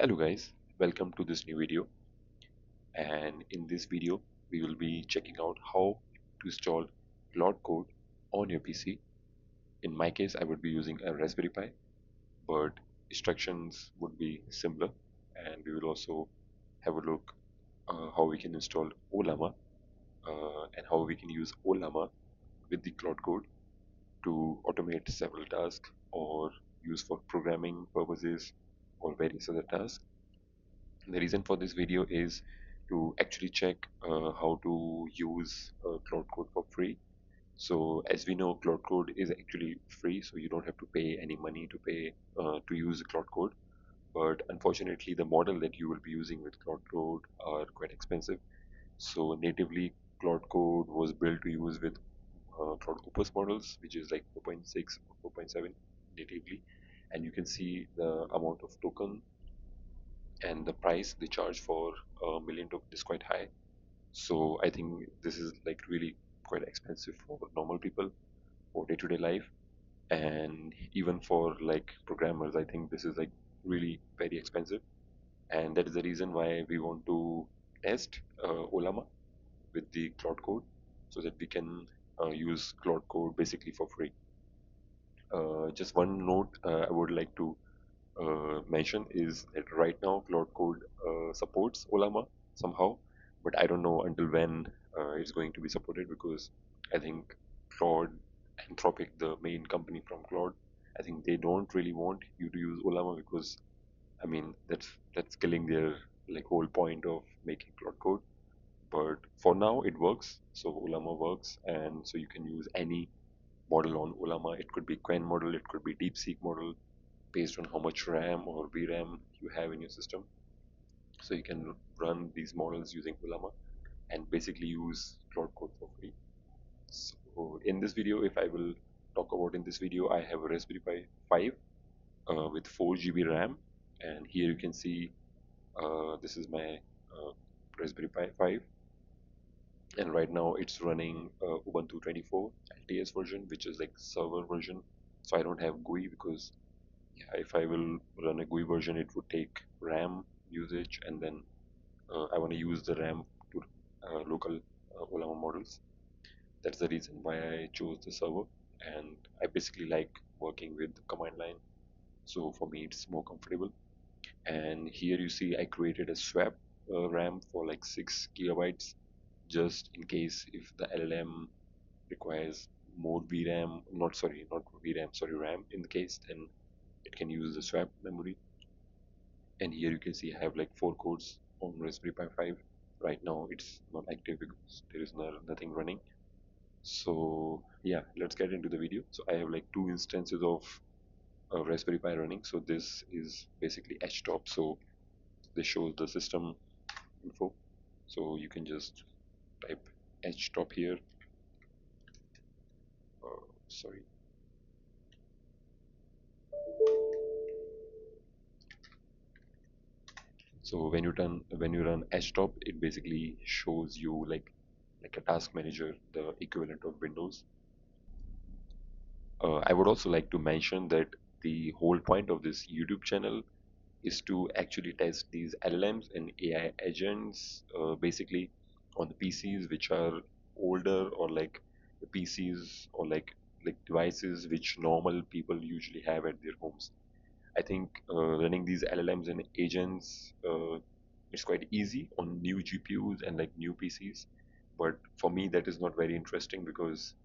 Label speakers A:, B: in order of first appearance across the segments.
A: Hello guys, welcome to this new video, and in this video we will be checking out how to install Claude Code on your PC. In my case I would be using a Raspberry Pi, but instructions would be similar, and we will also have a look how we can install Ollama and how we can use Ollama with the Claude Code to automate several tasks or use for programming purposes or various other tasks. The reason for this video is to actually check how to use Cloud Code for free. So as we know, Cloud Code is actually free, so you don't have to pay any money to pay to use Cloud Code. But unfortunately, the model that you will be using with Cloud Code are quite expensive. So natively, Cloud Code was built to use with Cloud Opus models, which is like 4.6 or 4.7 natively, and you can see the amount of token and the price they charge for a million token is quite high. So I think this is like really quite expensive for normal people for day-to-day life, and even for like programmers, I think this is like really very expensive, and that is the reason why we want to test Ollama with the Cloud Code so that we can use Cloud Code basically for free. Just one note I would like to mention is that right now Cloud Code supports Ollama somehow, but I don't know until when it's going to be supported, because I think Claude, Anthropic, the main company from Claude, I think they don't really want you to use Ollama, because I mean that's killing their like whole point of making Cloud Code. But for now it works, so Ollama works, and so you can use any model on Ollama. It could be Quen model, it could be DeepSeek model, based on how much RAM or VRAM you have in your system. So you can run these models using Ollama and basically use Cloud Code for free. So in this video, if I will talk about in this video, I have a Raspberry Pi 5 with 4 GB RAM, and here you can see this is my Raspberry Pi 5, and right now it's running Ubuntu 24 LTS version, which is like server version. So I don't have GUI, because yeah, if I will run a GUI version, it would take RAM usage, and then I want to use the RAM to local Ollama models. That's the reason why I chose the server, and I basically like working with the command line. So for me, it's more comfortable. And here you see I created a swap RAM for like 6 GB, just in case if the LLM requires more VRAM, not VRAM, sorry, RAM in the case, then it can use the swap memory. And here you can see I have like 4 cores on Raspberry Pi 5. Right now it's not active because there is nothing running. So yeah, let's get into the video. So I have like 2 instances of Raspberry Pi running. So this is basically htop, so this shows the system info. So you can just type htop here. Sorry. So when you run htop, it basically shows you like a task manager, the equivalent of Windows. I would also like to mention that the whole point of this YouTube channel is to actually test these LLMs and AI agents, basically on the PCs which are older, or like the PCs or like devices which normal people usually have at their homes. I think running these LLMs and agents, it's quite easy on new GPUs and like new PCs, but for me that is not very interesting, because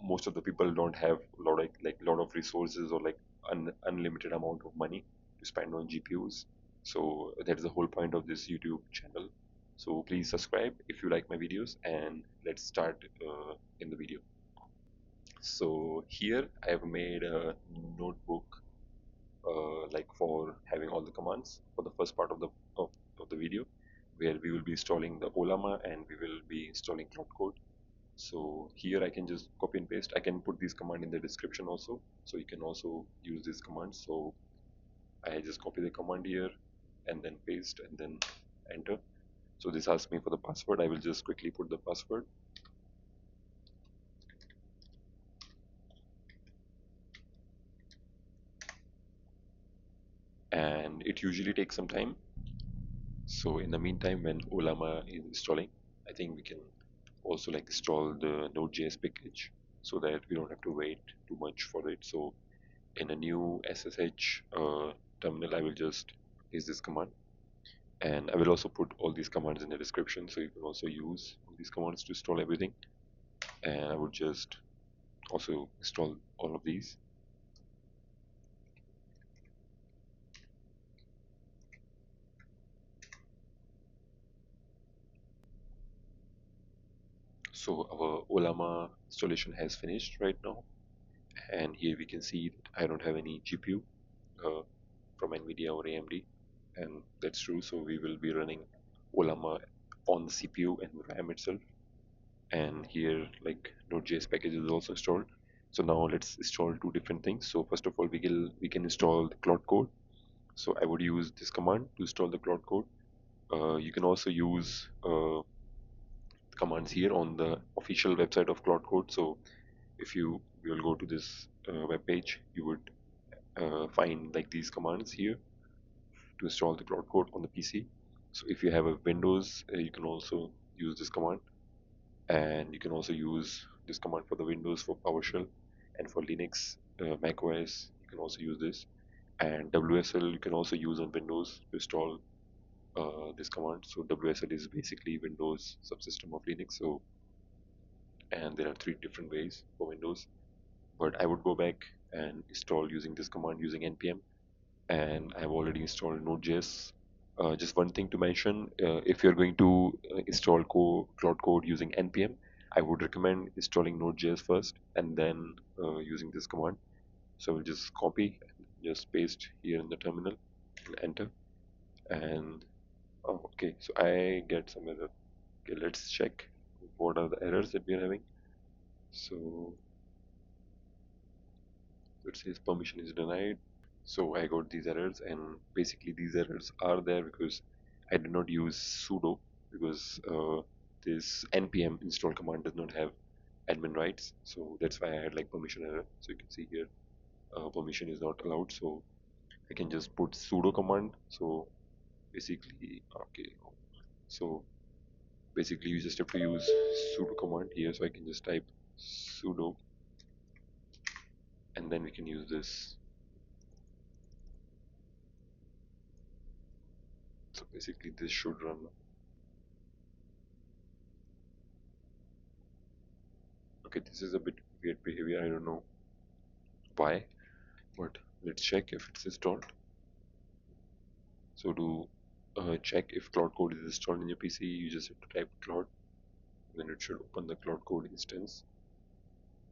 A: most of the people don't have a lot of lot of resources, or like unlimited amount of money to spend on GPUs. So that is the whole point of this YouTube channel. So please subscribe if you like my videos, and let's start in the video. So here I have made a notebook like for having all the commands for the first part of the video, where we will be installing the Ollama and we will be installing Cloud Code. So here I can just copy and paste. I can put this command in the description also, so you can also use this command. So I just copy the command here and then paste and then enter. So this asks me for the password. I will just quickly put the password. and it usually takes some time. So in the meantime, when Ollama is installing, I think we can also like install the Node.js package so that we don't have to wait too much for it. So in a new SSH terminal, I will just use this command, and I will also put all these commands in the description, so you can also use all these commands to install everything. And I would just also install all of these. So our Ollama installation has finished right now, and here we can see that I don't have any GPU uh, from NVIDIA or AMD, and that's true. So we will be running Ollama on the CPU and RAM itself. And here, like Node.js package is also installed. So now let's install two different things. So first of all, we can install the Claude Code. So I would use this command to install the Claude Code. You can also use commands here on the official website of Claude Code. So if you will go to this web page, you would find like these commands here to install the Claude Code on the PC. So if you have a Windows, you can also use this command, and you can also use this command for the Windows for PowerShell, and for Linux, Mac OS, you can also use this. And WSL you can also use on Windows to install this command. So WSL is basically Windows subsystem of Linux. So, and there are three different ways for Windows, but I would go back and install using this command using npm, and I've already installed Node.js. Just one thing to mention, if you're going to install Cloud Code using npm, I would recommend installing Node.js first and then using this command. So we'll just copy and just paste here in the terminal and enter. And oh, okay, so I get some error. Okay, let's check what are the errors that we are having. So it says permission is denied. So I got these errors, and basically these errors are there because I did not use sudo, because this npm install command does not have admin rights. So that's why I had like permission error. So you can see here permission is not allowed. So I can just put sudo command. So basically, okay. So basically you just have to use sudo command here. So I can just type sudo, and then we can use this. So basically this should run. Okay, this is a bit weird behavior. I don't know why, but let's check if it's installed. So to check if Cloud Code is installed in your PC, you just have to type Cloud, then it should open the Cloud Code instance.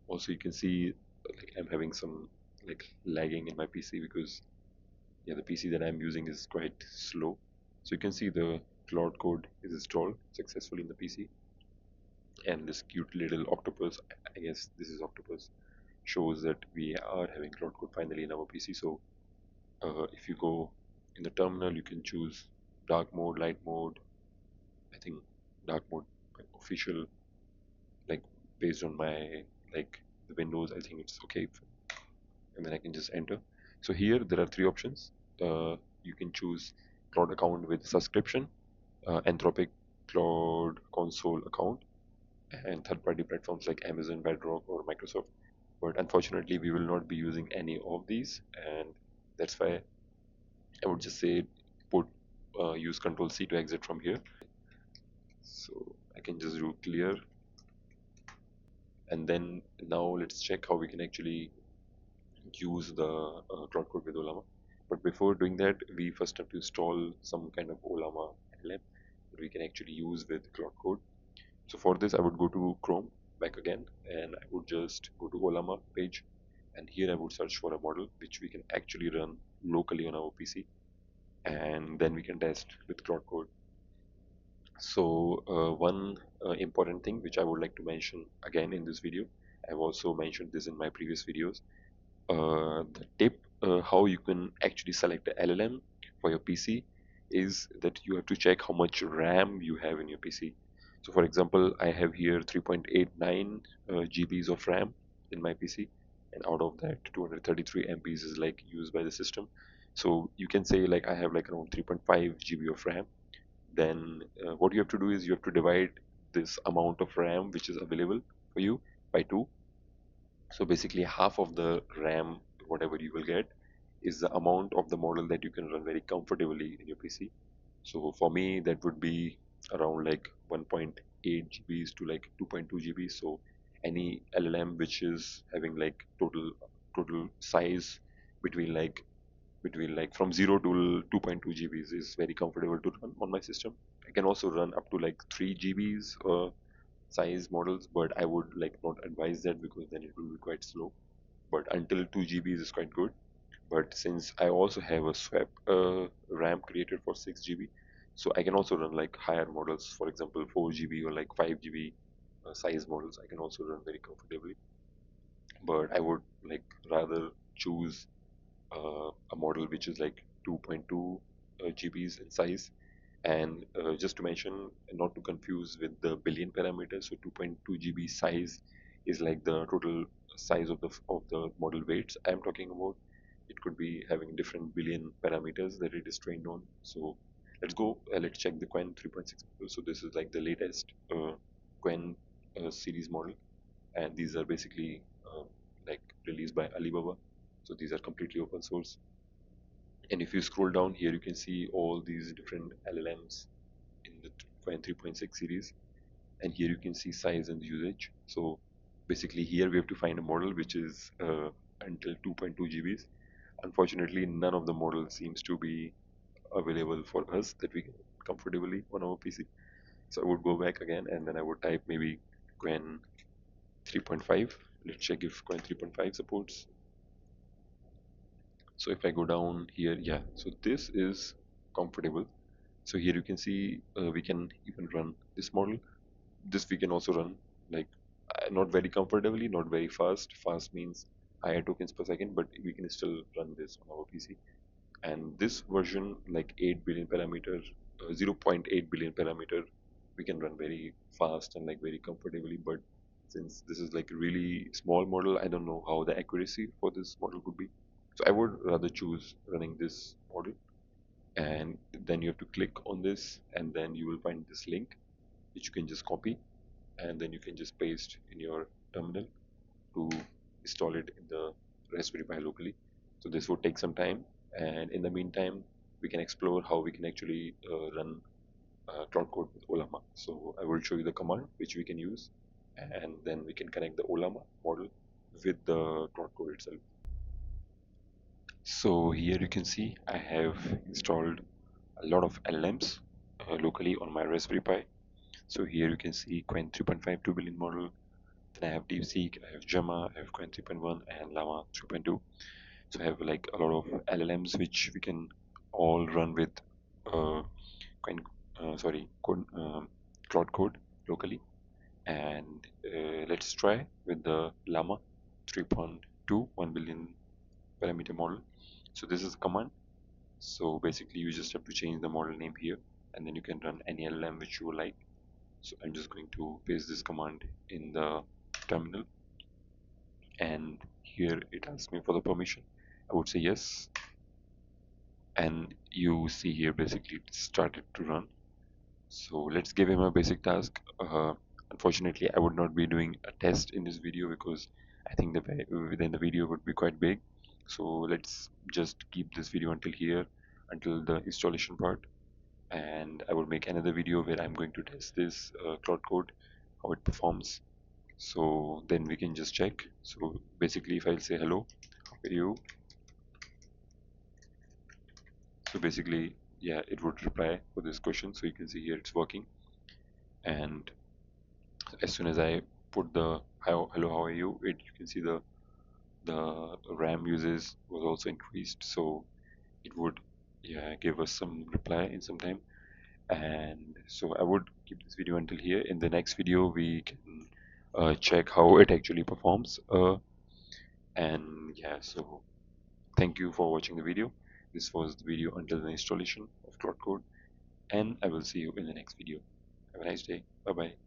A: Also, you can see like I'm having some like lagging in my PC because yeah, the PC that I'm using is quite slow. So you can see the Cloud Code is installed successfully in the PC, and this cute little octopus, I guess this is octopus, shows that we are having Cloud Code finally in our PC. So if you go in the terminal, you can choose dark mode, light mode. I think dark mode official, like based on my like the Windows, I think it's okay. And then I can just enter. So here there are three options. You can choose cloud account with subscription, Anthropic Cloud Console account, and third-party platforms like Amazon, Bedrock, or Microsoft. But unfortunately, we will not be using any of these, and that's why I would just say put use Control C to exit from here. So I can just do clear, and then now let's check how we can actually use the Cloud Code with Ollama. But before doing that, we first have to install some kind of Ollama LM that we can actually use with Cloud Code. So for this, I would go to Chrome back again, and I would just go to Ollama page, and here I would search for a model which we can actually run locally on our PC, and then we can test with Cloud Code. So one important thing which I would like to mention again in this video, I've also mentioned this in my previous videos, the tip how you can actually select a LLM for your PC is that you have to check how much RAM you have in your PC. So for example, I have here 3.89 GBs of RAM in my PC, and out of that 233 MBs is like used by the system. So you can say like I have like around 3.5 GB of RAM. Then what you have to do is you have to divide this amount of RAM which is available for you by 2. So basically half of the RAM, whatever you will get, is the amount of the model that you can run very comfortably in your PC. So for me, that would be around like 1.8 GBs to like 2.2 GBs. So any LLM which is having like total size between like from 0 to 2.2 GBs is very comfortable to run on my system. I can also run up to like 3 GBs size models, but I would like not advise that because then it will be quite slow. But until 2 GBs is quite good. But since I also have a swap RAM created for 6 GB, so I can also run like higher models, for example 4 GB or like 5 GB size models. I can also run very comfortably. But I would like rather choose a model which is like 2.2 GBs in size. And just to mention, not to confuse with the billion parameters, so 2.2 GB size is like the total size of the model weights I'm talking about. It could be having different billion parameters that it is trained on. So let's check the Quen 3.6 model. So this is like the latest Quen series model, and these are basically like released by Alibaba. So these are completely open source. And if you scroll down here, you can see all these different LLMs in the Quen 3.6 series. And here you can see size and usage. So basically here we have to find a model which is until 2.2 GBs. Unfortunately, none of the models seems to be available for us that we can comfortably on our PC. So I would go back again and then I would type maybe Quen 3.5. Let's check if Quen 3.5 supports. So if I go down here, yeah, so this is comfortable. So here you can see we can even run this model. This we can also run like not very comfortably, not very fast. Fast means higher tokens per second, but we can still run this on our PC. And this version, like 8 billion parameter, 0.8 billion parameter, we can run very fast and like very comfortably. But since this is like a really small model, I don't know how the accuracy for this model could be. So I would rather choose running this model. And then you have to click on this, and then you will find this link, which you can just copy, and then you can just paste in your terminal to install it in the Raspberry Pi locally. So this would take some time, and in the meantime, we can explore how we can actually run Cloud Code with Ollama. So I will show you the command which we can use, and then we can connect the Ollama model with the Cloud Code itself. So here you can see I have installed a lot of LLMs locally on my Raspberry Pi. So here you can see Quen 3.5 2 billion model. Then I have DeepSeek, I have Gemma, I have Quen 3.1 and Llama 3.2. So I have like a lot of LLMs which we can all run with uh, Quen, Cloud Code locally. And let's try with the Llama 3.2 1 billion parameter model. So this is the command. So basically you just have to change the model name here, and then you can run any LLM which you like. So I'm just going to paste this command in the terminal, and here it asks me for the permission. I would say yes, and you see here basically it started to run. So let's give him a basic task. Unfortunately, I would not be doing a test in this video because I think within the video would be quite big. So let's just keep this video until here, until the installation part, and I will make another video where I'm going to test this Cloud Code, how it performs. So then we can just check. So basically if I'll say hello, how are you? So basically, yeah, it would reply for this question. So you can see here it's working. And as soon as I put the hello, how are you? You can see the RAM uses was also increased. So it would, yeah, give us some reply in some time. And so I would keep this video until here. In the next video, we can check how it actually performs. And yeah, so thank you for watching the video. This was the video until the installation of Cloud Code, and I will see you in the next video. Have a nice day. Bye bye.